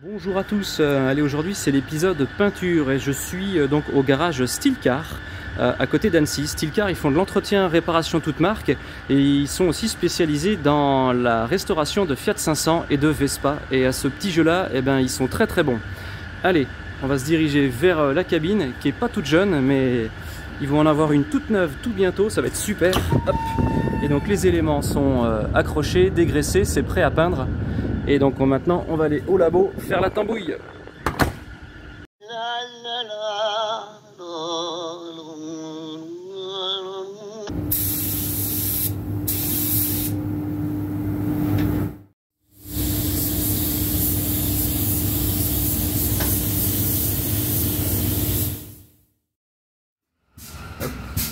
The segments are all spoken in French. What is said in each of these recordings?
Bonjour à tous, allez, aujourd'hui c'est l'épisode peinture et je suis donc au garage Steelcar à côté d'Annecy. Steelcar, ils font de l'entretien réparation toute marque et ils sont aussi spécialisés dans la restauration de Fiat 500 et de Vespa, et à ce petit jeu là, eh ben, ils sont très bons. Allez, on va se diriger vers la cabine qui est pas toute jeune, mais ils vont en avoir une toute neuve tout bientôt, ça va être super. Hop. Et donc les éléments sont accrochés, dégraissés, c'est prêt à peindre. Et donc maintenant on va aller au labo faire la tambouille.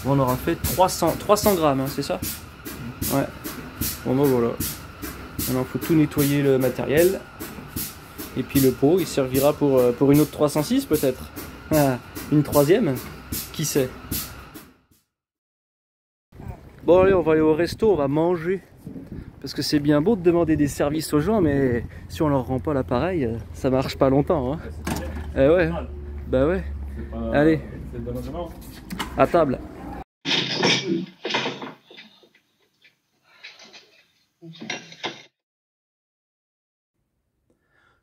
On aura fait 300 grammes, hein, c'est ça? Ouais. Bon ben voilà. Maintenant il faut tout nettoyer le matériel. Et puis le pot il servira pour une autre 306 peut-être. Ah, une troisième, qui sait. Bon allez, on va aller au resto, on va manger. Parce que c'est bien beau de demander des services aux gens, mais si on leur rend pas l'appareil, ça marche pas longtemps. Hein. Ouais, bah ouais. Allez, à table.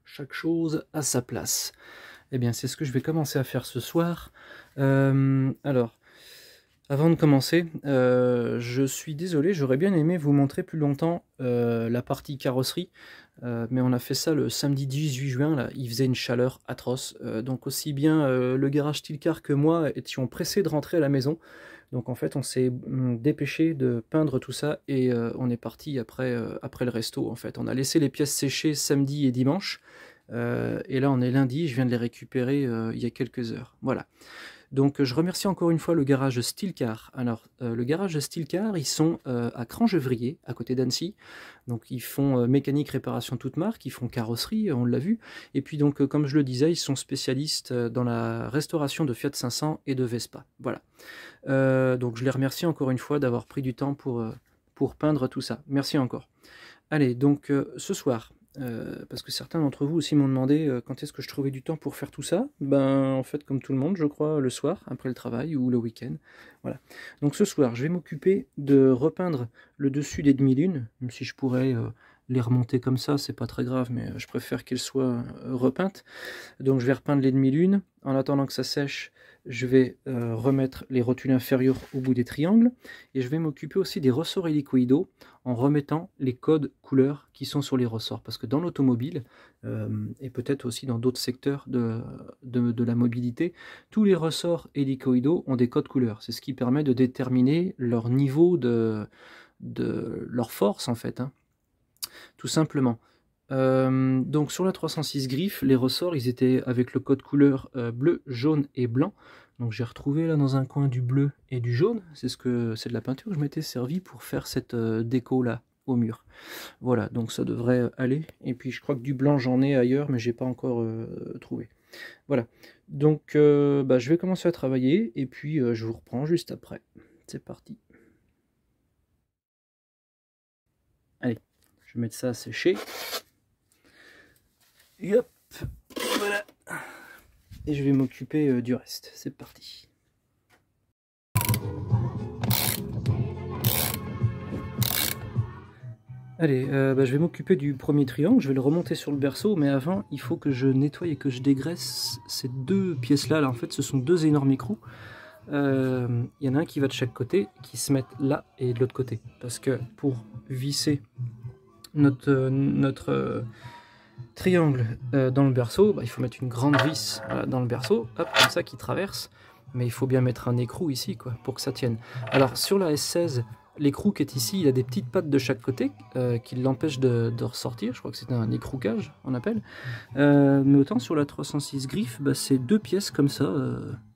Chaque chose à sa place. Eh bien, c'est ce que je vais commencer à faire ce soir. Alors, avant de commencer, je suis désolé, j'aurais bien aimé vous montrer plus longtemps la partie carrosserie, mais on a fait ça le samedi 18 juin, là, il faisait une chaleur atroce, donc aussi bien le garage Steelcar que moi étions pressés de rentrer à la maison. Donc en fait on s'est dépêché de peindre tout ça et on est parti après le resto. En fait on a laissé les pièces sécher samedi et dimanche, et là on est lundi, je viens de les récupérer il y a quelques heures. Voilà. Donc je remercie encore une fois le garage Steelcar. Alors le garage Steelcar, ils sont à Crangevrier, à côté d'Annecy. Donc ils font mécanique, réparation toute marque, ils font carrosserie, on l'a vu. Et puis donc comme je le disais, ils sont spécialistes dans la restauration de Fiat 500 et de Vespa. Voilà. Donc je les remercie encore une fois d'avoir pris du temps pour peindre tout ça. Merci encore. Allez, donc ce soir, parce que certains d'entre vous aussi m'ont demandé quand est-ce que je trouvais du temps pour faire tout ça. Ben en fait comme tout le monde je crois, le soir après le travail ou le week-end. Voilà. Donc ce soir je vais m'occuper de repeindre le dessus des demi-lunes, même si je pourrais les remonter comme ça, c'est pas très grave, mais je préfère qu'elles soient repeintes. Donc je vais repeindre les demi-lunes. En attendant que ça sèche, je vais remettre les rotules inférieures au bout des triangles, et je vais m'occuper aussi des ressorts hélicoïdaux en remettant les codes couleurs qui sont sur les ressorts, parce que dans l'automobile et peut-être aussi dans d'autres secteurs de la mobilité, tous les ressorts hélicoïdaux ont des codes couleurs. C'est ce qui permet de déterminer leur niveau de leur force en fait, hein, tout simplement. Donc sur la 306 griffes, les ressorts ils étaient avec le code couleur bleu, jaune et blanc. Donc j'ai retrouvé là dans un coin du bleu et du jaune, c'est de la peinture que je m'étais servi pour faire cette déco là au mur. Voilà, donc ça devrait aller. Et puis je crois que du blanc j'en ai ailleurs, mais j'ai pas encore trouvé. Voilà, donc je vais commencer à travailler et puis je vous reprends juste après. C'est parti. Allez, je vais mettre ça à sécher. Et hop, voilà. Et je vais m'occuper du reste. C'est parti. Allez, je vais m'occuper du premier triangle. Je vais le remonter sur le berceau, mais avant, il faut que je nettoie et que je dégraisse ces deux pièces-là. Là, en fait, ce sont deux énormes écrous. Il y en a un qui va de chaque côté, qui se met là et de l'autre côté. Parce que pour visser notre triangle dans le berceau, il faut mettre une grande vis dans le berceau, hop, comme ça, qui traverse. Mais il faut bien mettre un écrou ici, quoi, pour que ça tienne. Alors sur la S16, l'écrou qui est ici, il a des petites pattes de chaque côté qui l'empêchent de ressortir. Je crois que c'est un écroucage, on appelle. Mais autant sur la 306 griffes, c'est deux pièces comme ça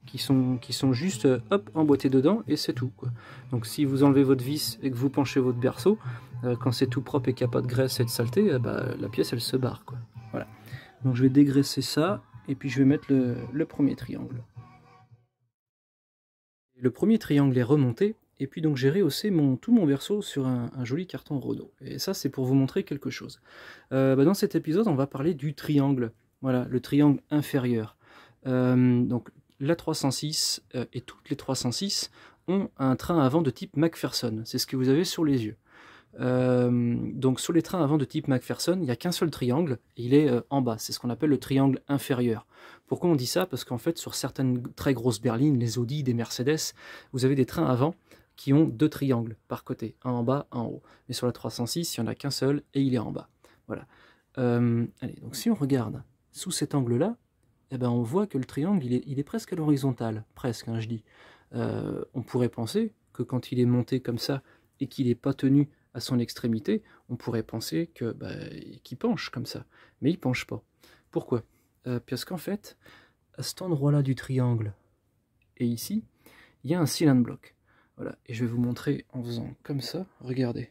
qui sont juste hop, emboîtées dedans, et c'est tout, quoi. Donc si vous enlevez votre vis et que vous penchez votre berceau, quand c'est tout propre et qu'il n'y a pas de graisse et de saleté, la pièce elle se barre, quoi. Voilà. Donc je vais dégraisser ça et puis je vais mettre le premier triangle. Le premier triangle est remonté, et puis donc j'ai rehaussé tout mon berceau sur un joli carton Rodot. Et ça c'est pour vous montrer quelque chose. Dans cet épisode on va parler du triangle. Voilà, le triangle inférieur. Donc la 306 et toutes les 306 ont un train avant de type McPherson. C'est ce que vous avez sur les yeux. Donc sur les trains avant de type McPherson, il n'y a qu'un seul triangle, et il est en bas. C'est ce qu'on appelle le triangle inférieur. Pourquoi on dit ça? Parce qu'en fait, sur certaines très grosses berlines, les Audi, des Mercedes, vous avez des trains avant qui ont deux triangles par côté, un en bas, un en haut. Mais sur la 306, il n'y en a qu'un seul, et il est en bas. Voilà. Allez, donc si on regarde sous cet angle-là, eh ben on voit que le triangle, il est presque à l'horizontale, presque, hein, je dis. On pourrait penser que quand il est monté comme ça, et qu'il n'est pas tenu à son extrémité, on pourrait penser que qu'il penche comme ça. Mais il penche pas. Pourquoi? Parce qu'en fait, à cet endroit-là du triangle, et ici, il y a un cylinder block. Voilà, et je vais vous montrer en faisant comme ça, regardez.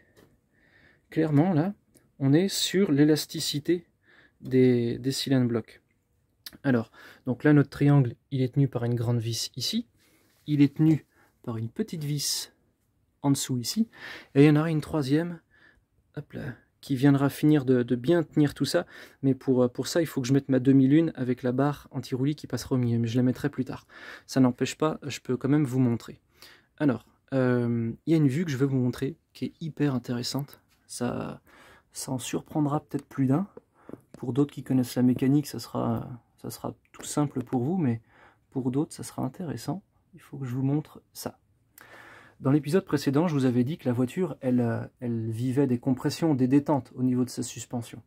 Clairement, là, on est sur l'élasticité des cylinder blocks. Alors, donc là, notre triangle, il est tenu par une grande vis ici, il est tenu par une petite vis en dessous ici, et il y en aura une troisième, hop là, qui viendra finir de bien tenir tout ça, mais pour ça, il faut que je mette ma demi-lune avec la barre anti-roulis qui passera au milieu, mais je la mettrai plus tard. Ça n'empêche pas, je peux quand même vous montrer. Alors, il y a une vue que je veux vous montrer, qui est hyper intéressante, ça en surprendra peut-être plus d'un. Pour d'autres qui connaissent la mécanique, ça sera tout simple pour vous, mais pour d'autres, ça sera intéressant. Il faut que je vous montre ça. Dans l'épisode précédent, je vous avais dit que la voiture, elle vivait des compressions, des détentes au niveau de sa suspension.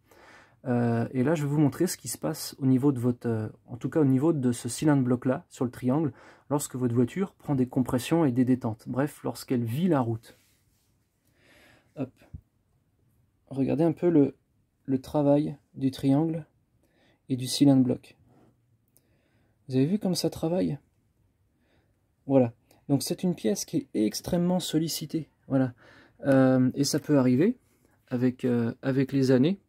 Et là, je vais vous montrer ce qui se passe au niveau de votre, en tout cas au niveau de ce cylinder bloc-là, sur le triangle, lorsque votre voiture prend des compressions et des détentes. Bref, lorsqu'elle vit la route. Hop. Regardez un peu le travail du triangle et du cylinder bloc. Vous avez vu comme ça travaille? Voilà. Donc c'est une pièce qui est extrêmement sollicitée. Voilà. Et ça peut arriver avec les années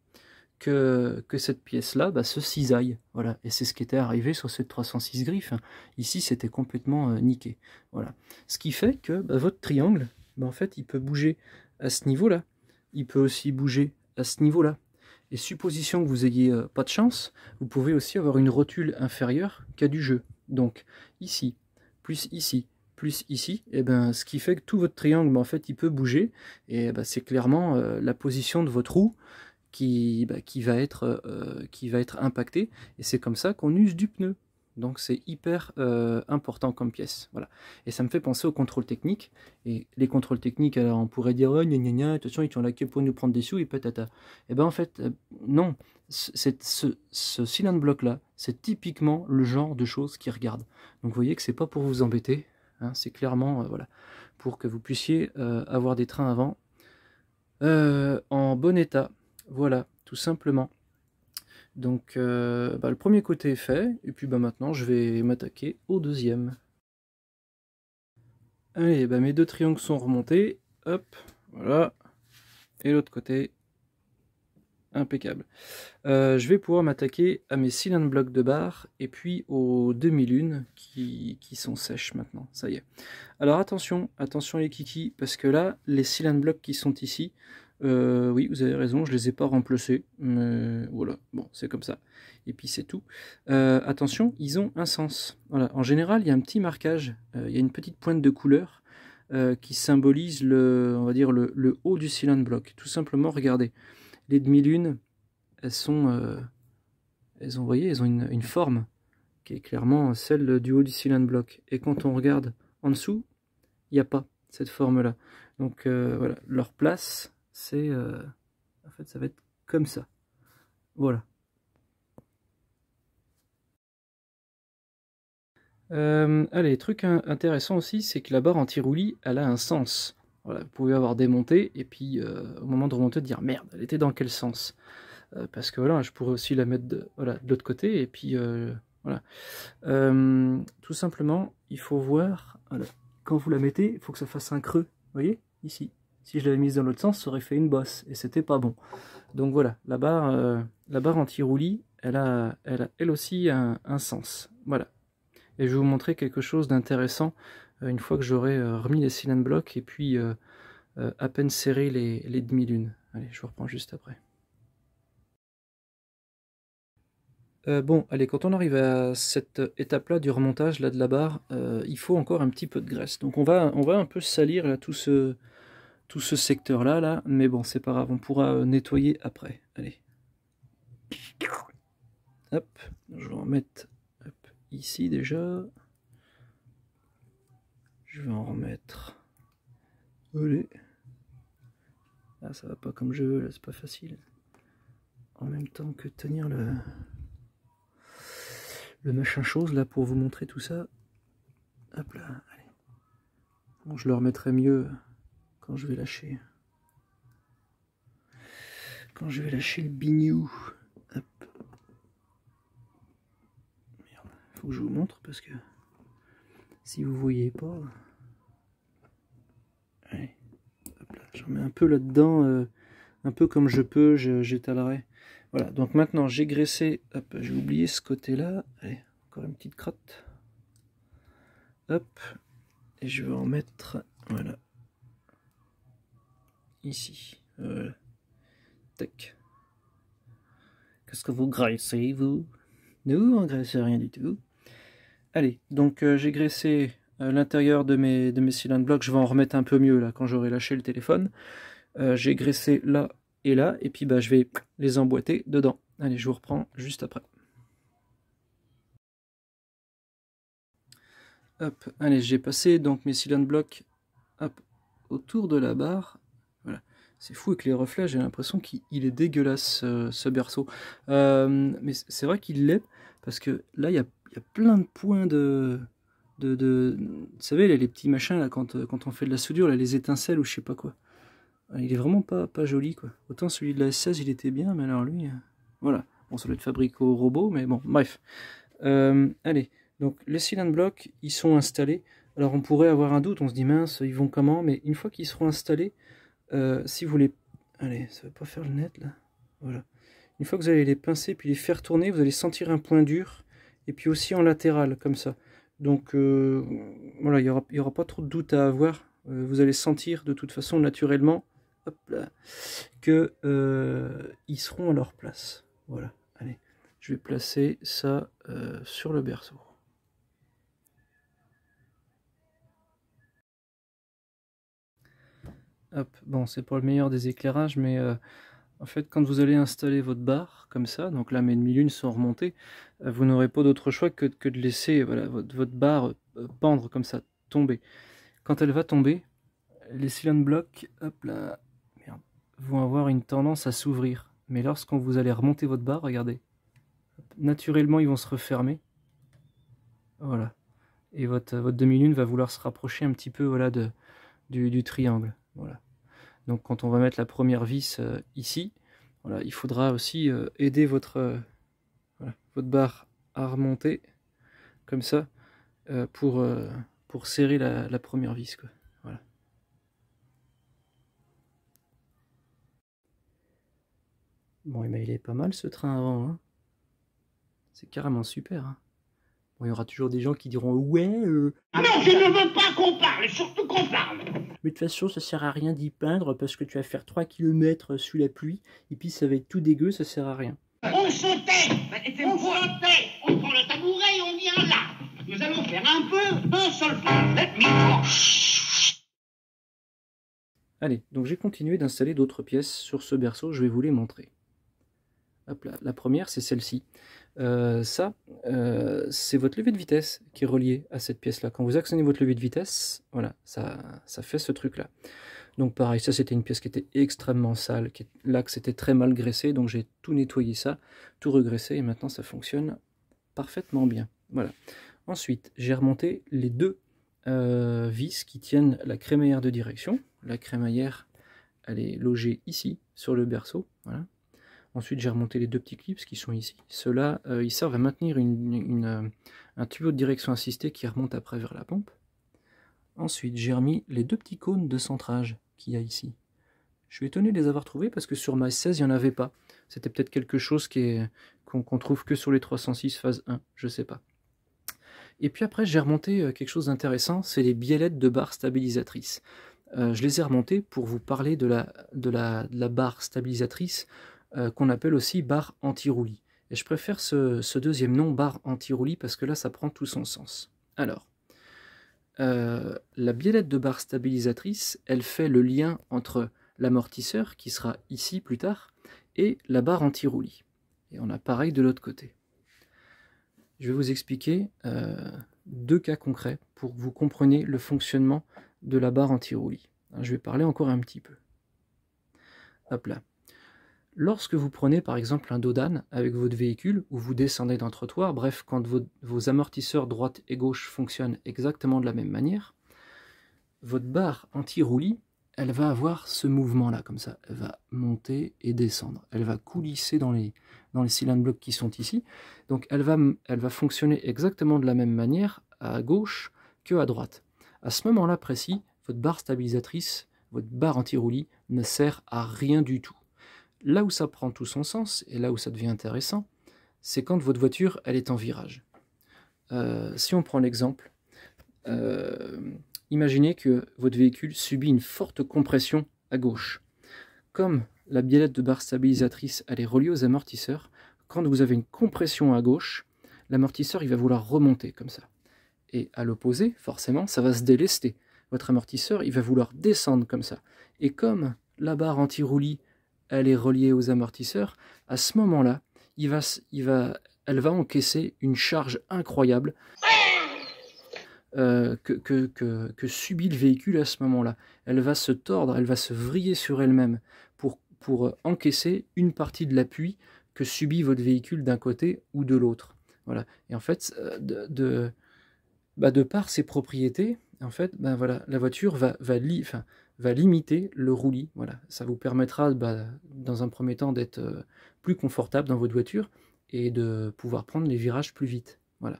que cette pièce-là se cisaille. Voilà. Et c'est ce qui était arrivé sur cette 306 griffes. Ici, c'était complètement niqué. Voilà. Ce qui fait que votre triangle, en fait, il peut bouger à ce niveau-là. Il peut aussi bouger à ce niveau-là. Et supposition que vous ayez pas de chance, vous pouvez aussi avoir une rotule inférieure qui a du jeu. Donc ici, plus ici, et ce qui fait que tout votre triangle, en fait, il peut bouger. Et c'est clairement la position de votre roue qui va être impactée. Et c'est comme ça qu'on use du pneu. Donc c'est hyper important comme pièce. Voilà. Et ça me fait penser au contrôle technique. Et les contrôles techniques, alors on pourrait dire oh, gna gna gna, attention, ils sont là que pour nous prendre des sous et patata. Et en fait, non. Ce cylinder bloc là, c'est typiquement le genre de choses qu'ils regardent. Donc vous voyez que c'est pas pour vous embêter, hein, c'est clairement voilà, pour que vous puissiez avoir des trains avant en bon état. Voilà, tout simplement. Donc le premier côté est fait, et puis maintenant je vais m'attaquer au deuxième. Allez, mes deux triangles sont remontés, hop, voilà, et l'autre côté, impeccable. Je vais pouvoir m'attaquer à mes cylinder blocs de barre, et puis aux demi-lunes qui sont sèches maintenant, ça y est. Alors attention les kikis, parce que là, les cylinder blocs qui sont ici, oui, vous avez raison, je les ai pas remplacés, mais voilà, bon, c'est comme ça. Et puis c'est tout. Attention, ils ont un sens. Voilà, en général, il y a un petit marquage, il y a une petite pointe de couleur qui symbolise on va dire le haut du cylinder bloc. Tout simplement, regardez, les demi-lunes, elles ont, vous voyez, elles ont une forme qui est clairement celle du haut du cylinder bloc. Et quand on regarde en dessous, il n'y a pas cette forme-là. Donc voilà, leur place, c'est en fait, ça va être comme ça. Voilà. Allez, truc intéressant aussi, c'est que la barre anti-roulis, elle a un sens. Voilà, vous pouvez avoir démonté, et puis au moment de remonter, dire merde, elle était dans quel sens? Parce que voilà, je pourrais aussi la mettre de l'autre côté, et puis voilà. Tout simplement, il faut voir, voilà, quand vous la mettez, il faut que ça fasse un creux, vous voyez, ici. Si je l'avais mise dans l'autre sens, ça aurait fait une bosse, et c'était pas bon. Donc voilà, la barre anti-roulis, elle a elle aussi un sens. Voilà. Et je vais vous montrer quelque chose d'intéressant une fois que j'aurai remis les cylinder blocks et puis à peine serré les demi-lunes. Allez, je vous reprends juste après. Bon, allez, quand on arrive à cette étape-là du remontage là, de la barre, il faut encore un petit peu de graisse. Donc on va un peu salir là, tout ce secteur-là, là, mais bon, c'est pas grave, on pourra nettoyer après. Allez. Hop, je vais en mettre ici déjà. Je vais en remettre. Allez. Ah, ça va pas comme je veux, là, c'est pas facile. En même temps que tenir le machin chose là pour vous montrer tout ça. Hop là, allez. Bon, je le remettrai mieux quand je vais lâcher. Quand je vais lâcher le bignou. Hop. Merde, faut que je vous montre parce que si vous voyez pas. Allez. Hop là, j'en mets un peu là-dedans, un peu comme je peux, j'étalerai. Voilà, donc maintenant j'ai graissé, hop, j'ai oublié ce côté-là. Allez, encore une petite crotte. Hop, et je vais en mettre, voilà, ici. Voilà. Tac. Qu'est-ce que vous graissez, vous? Nous, on graisse rien du tout. Allez, donc j'ai graissé l'intérieur de mes cylinder blocks. Je vais en remettre un peu mieux là quand j'aurai lâché le téléphone. J'ai graissé là, et puis bah, je vais les emboîter dedans. Allez, je vous reprends juste après. Hop, allez, j'ai passé donc mes cylinder blocks hop, autour de la barre. Voilà, c'est fou avec les reflets, j'ai l'impression qu'il est dégueulasse ce berceau. Mais c'est vrai qu'il l'est, parce que là, il y a plein de points vous savez, les petits machins, là, quand on fait de la soudure, là, les étincelles ou je sais pas quoi. Il est vraiment pas joli, quoi. Autant celui de la S16, il était bien, mais alors lui, voilà. Bon, ça doit être fabriqué au robot, mais bon, bref. Allez, donc les cylinder blocks, ils sont installés. Alors on pourrait avoir un doute, on se dit mince, ils vont comment? Mais une fois qu'ils seront installés, si vous les... Allez, ça va pas faire le net, là. Voilà. Une fois que vous allez les pincer, puis les faire tourner, vous allez sentir un point dur, et puis aussi en latéral, comme ça. Donc, voilà, il y aura pas trop de doute à avoir. Vous allez sentir, de toute façon, naturellement, hop là, que ils seront à leur place. Voilà, allez, je vais placer ça sur le berceau. Hop, bon, c'est pas le meilleur des éclairages, mais en fait, quand vous allez installer votre barre, comme ça, donc là mes demi-lunes sont remontées, vous n'aurez pas d'autre choix que de laisser voilà, votre barre pendre comme ça, tomber. Quand elle va tomber, les cylinder blocks, hop là, merde, vont avoir une tendance à s'ouvrir. Mais lorsqu'on vous allez remonter votre barre, regardez, naturellement ils vont se refermer. Voilà. Et votre demi-lune va vouloir se rapprocher un petit peu voilà, du triangle. Voilà. Donc quand on va mettre la première vis ici, voilà, il faudra aussi aider votre barre à remonter comme ça pour serrer la première vis, quoi. Voilà. Bon, et ben, il est pas mal ce train avant, hein. C'est carrément super, hein. Bon, il y aura toujours des gens qui diront ouais. Non, je ne veux pas qu'on parle, surtout qu'on parle. Mais de toute façon, ça sert à rien d'y peindre parce que tu vas faire 3 km sous la pluie et puis ça va être tout dégueu, ça sert à rien. On sautait, on prend le tabouret et on vient là. Nous allons faire un solfège. Let me talk. Allez, donc j'ai continué d'installer d'autres pièces sur ce berceau, je vais vous les montrer. Hop là, la première, c'est celle-ci. C'est votre levier de vitesse qui est relié à cette pièce-là. Quand vous actionnez votre levier de vitesse, voilà, ça fait ce truc-là. Donc pareil, ça c'était une pièce qui était extrêmement sale, l'axe était très mal graissé, donc j'ai tout nettoyé ça, tout regraissé, et maintenant ça fonctionne parfaitement bien. Voilà. Ensuite, j'ai remonté les deux vis qui tiennent la crémaillère de direction. La crémaillère, elle est logée ici, sur le berceau. Voilà. Ensuite, j'ai remonté les deux petits clips qui sont ici. Ceux-là, ils servent à maintenir un tuyau de direction assisté qui remonte après vers la pompe. Ensuite, j'ai remis les deux petits cônes de centrage qu'il y a ici. Je suis étonné de les avoir trouvés parce que sur ma S16, il n'y en avait pas. C'était peut-être quelque chose qu'on trouve que sur les 306 phase 1, je sais pas. Et puis après, j'ai remonté quelque chose d'intéressant, c'est les biellettes de barres stabilisatrices. Je les ai remontées pour vous parler de la barre stabilisatrice qu'on appelle aussi barre anti-roulis. Et je préfère ce deuxième nom, barre anti-roulis, parce que là, ça prend tout son sens. Alors, la biellette de barre stabilisatrice, elle fait le lien entre l'amortisseur, qui sera ici plus tard, et la barre anti-roulis. Et on a pareil de l'autre côté. Je vais vous expliquer 2 cas concrets pour que vous compreniez le fonctionnement de la barre anti-roulis. Je vais parler encore un petit peu. Hop là. Lorsque vous prenez par exemple un dos d'âne avec votre véhicule, ou vous descendez d'un trottoir, bref, quand vos amortisseurs droite et gauche fonctionnent exactement de la même manière, votre barre anti-roulis, elle va avoir ce mouvement-là, comme ça. Elle va monter et descendre. Elle va coulisser dans les cylindres blocs qui sont ici. Donc elle va fonctionner exactement de la même manière à gauche que à droite. À ce moment-là précis, votre barre stabilisatrice, votre barre anti-roulis ne sert à rien du tout. Là où ça prend tout son sens, et là où ça devient intéressant, c'est quand votre voiture elle est en virage. Si on prend l'exemple, imaginez que votre véhicule subit une forte compression à gauche. Comme la biellette de barre stabilisatrice elle est reliée aux amortisseurs, quand vous avez une compression à gauche, l'amortisseur il va vouloir remonter comme ça. Et à l'opposé, forcément, ça va se délester. Votre amortisseur il va vouloir descendre comme ça. Et comme la barre anti-roulis elle est reliée aux amortisseurs, à ce moment-là, elle va encaisser une charge incroyable que subit le véhicule à ce moment-là. Elle va se tordre, elle va se vriller sur elle-même pour encaisser une partie de l'appui que subit votre véhicule d'un côté ou de l'autre. Voilà. Et en fait, de par ses propriétés, en fait, voilà, la voiture va limiter le roulis. Voilà. Ça vous permettra, dans un premier temps, d'être plus confortable dans votre voiture et de pouvoir prendre les virages plus vite. Voilà.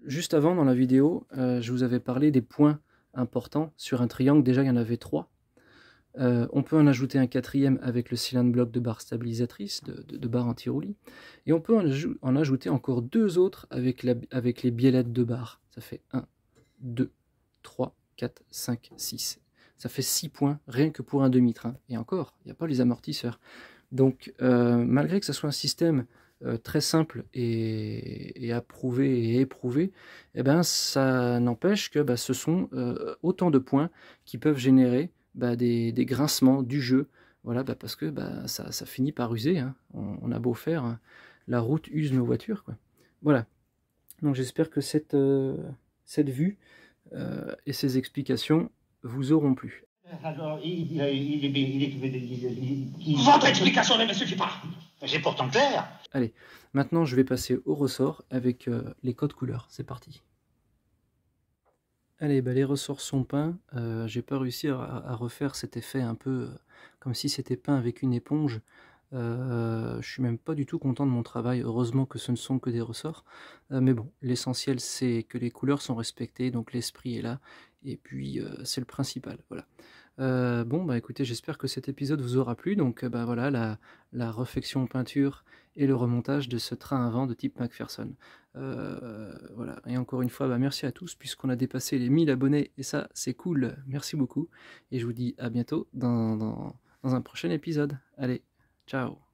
Juste avant, dans la vidéo, je vous avais parlé des points importants sur un triangle. Déjà, il y en avait 3. On peut en ajouter un 4e avec le cylindre bloc de barre stabilisatrice, de barre anti-roulis. Et on peut en ajouter encore 2 autres avec les biellettes de barre. Ça fait 1, 2, 3, 4, 5, 6. Ça fait 6 points rien que pour un demi-train. Et encore, il n'y a pas les amortisseurs. Donc, malgré que ce soit un système très simple et approuvé et éprouvé, eh ben, ça n'empêche que ce sont autant de points qui peuvent générer des grincements du jeu, voilà, parce que ça finit par user, hein. On a beau faire, la route use nos voitures, quoi. Voilà, donc j'espère que cette vue et ces explications vous auront plu. Alors, votre explication ne me suffit pas. C'est pourtant clair. Allez, maintenant je vais passer au ressort avec les codes couleurs, c'est parti. Allez, les ressorts sont peints. J'ai pas réussi à refaire cet effet un peu comme si c'était peint avec une éponge. Je suis même pas du tout content de mon travail. Heureusement que ce ne sont que des ressorts. Mais bon, l'essentiel c'est que les couleurs sont respectées, donc l'esprit est là. Et puis c'est le principal. Voilà. Bon, écoutez, j'espère que cet épisode vous aura plu. Donc voilà, la réfection peinture et le remontage de ce train à vent de type McPherson. Voilà, et encore une fois, merci à tous puisqu'on a dépassé les 1000 abonnés et ça c'est cool, merci beaucoup et je vous dis à bientôt dans un prochain épisode. Allez, ciao.